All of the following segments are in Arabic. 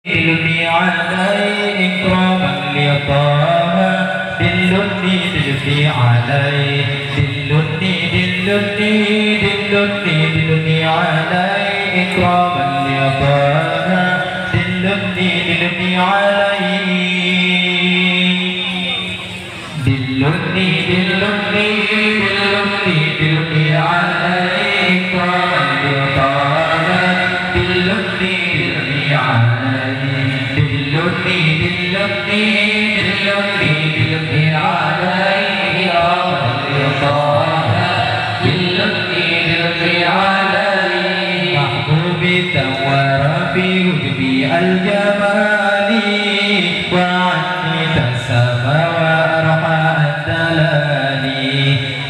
دلني عليه إكراما لطه دلني عليه دلني عليه إكراما لطه دلني عليه دلني عليه إكراما لطه دلني عليه دلني عليه عليه محبوبي ثور في وجبي الجمال وعني تسمى وأرحى الدلال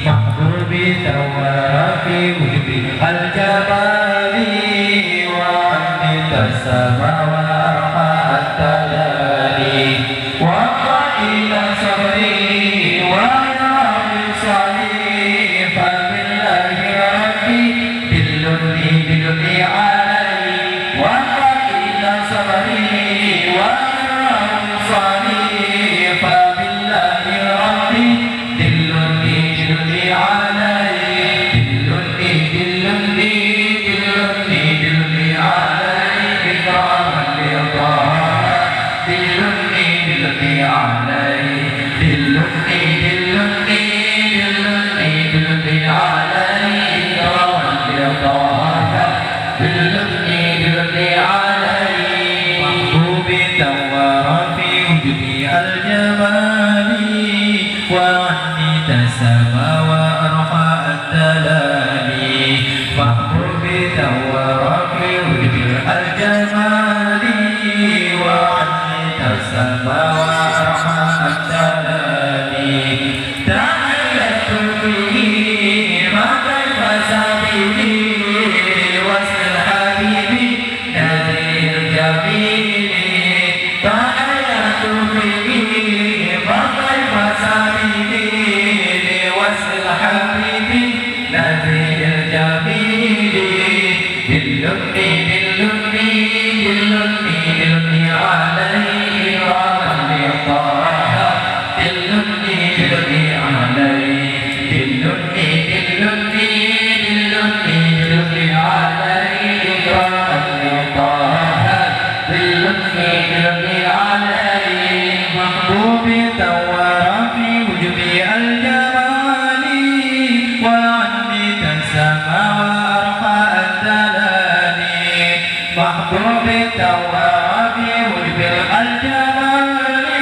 محبوبي ثور في وجبي الجمال وعني تسمى وأرحى الدلال وقائل صبري ويا صلي فبالله ربي دلني عليه وقائل صبري ويا صلي فبالله ربي دلني عليه دلني عليه إكراما لطه دلني عليه دلني عليه إكراما لطه دلني عليه محبوبي ثور في وجبي الجمال وعني تسمى وأرحى الدلال محبوبي ثور في وجبي الجمال وعني تسمى وأرحى الدلال تحية به ما كيف سبيلي وصل الحبيب نذير الجميل تحية به ما كيف سبيلي وصل الحبيب نذير الجميل دلني عليه إكراما لطه دلني عليه دلني عليه إكراما لطه دلني عليه محبوبي ثور في وجبي الجمال وعني تسمى وأرحى الدلال محبوبي ثور في وجبي الجمال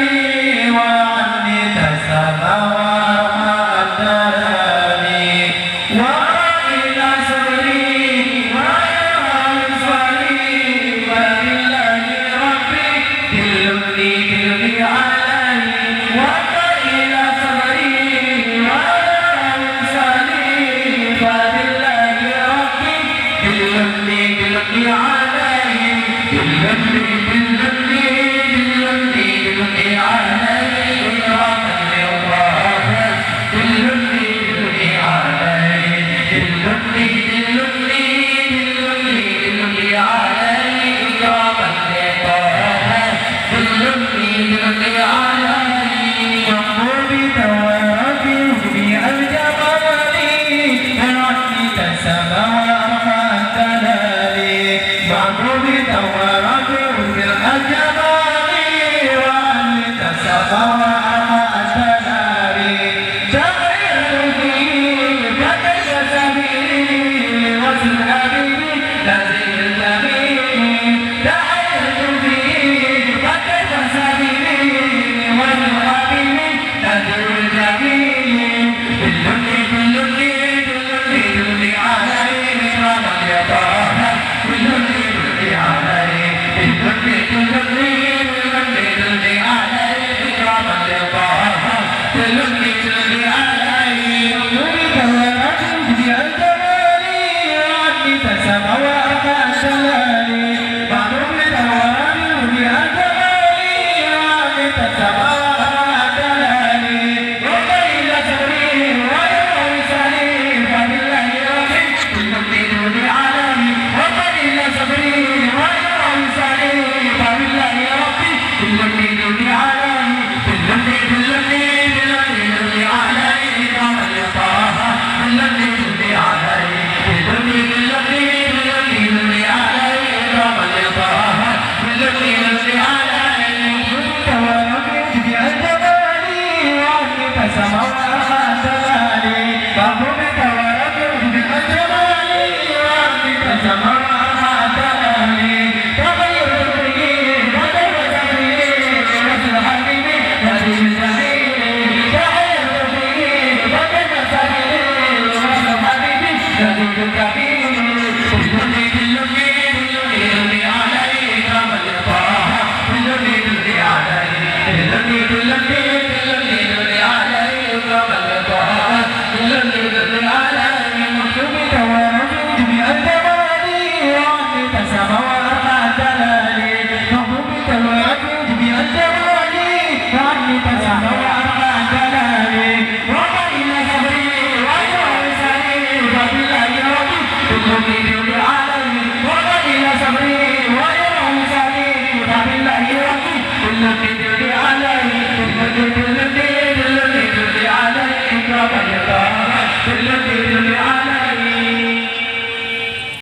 وعني تسمى وأرحى الدلال وإلى صبري ويا صلي فبالله ربي دلني عليه وإلى صبري ويا صلي فبالله ربي دلني عليه دلني عليه إكراما لطه دلني عليه دلني عليه إكراما لطه دلني عليه محبوبي ثور في وجبي الجمال وعني تسمى وأرحى الدلال محبوبي ثور في وجبي الجمال وعني تسمى وأرحى الدلال تغير فيه فكيف سبيلي وصل حبيبي نذير الجميل تغير فيه فكيف سبيلي وصل حبيبي نذير الجميل دلني عليه إكراما لطه دلني عليه دلني دلني عليه دلني دلني دلني دلني عليه كمال طه دلني دلني عليه دلني دلني دلني دلني عليه كمال طه دلني دلني عليه تورمت بأجمالي وعنك سماوات مالي فهم تورمت بأجمالي وعنك سماوات مالي تغير فيه بدل سبيلي مثل حبيبي نبي سبيلي تغير فيه بدل سبيلي مثل حبيبي نبي سبيلي دلني دلني دلني دلني عليه كمال طه دلني دلني عليه دلني دلني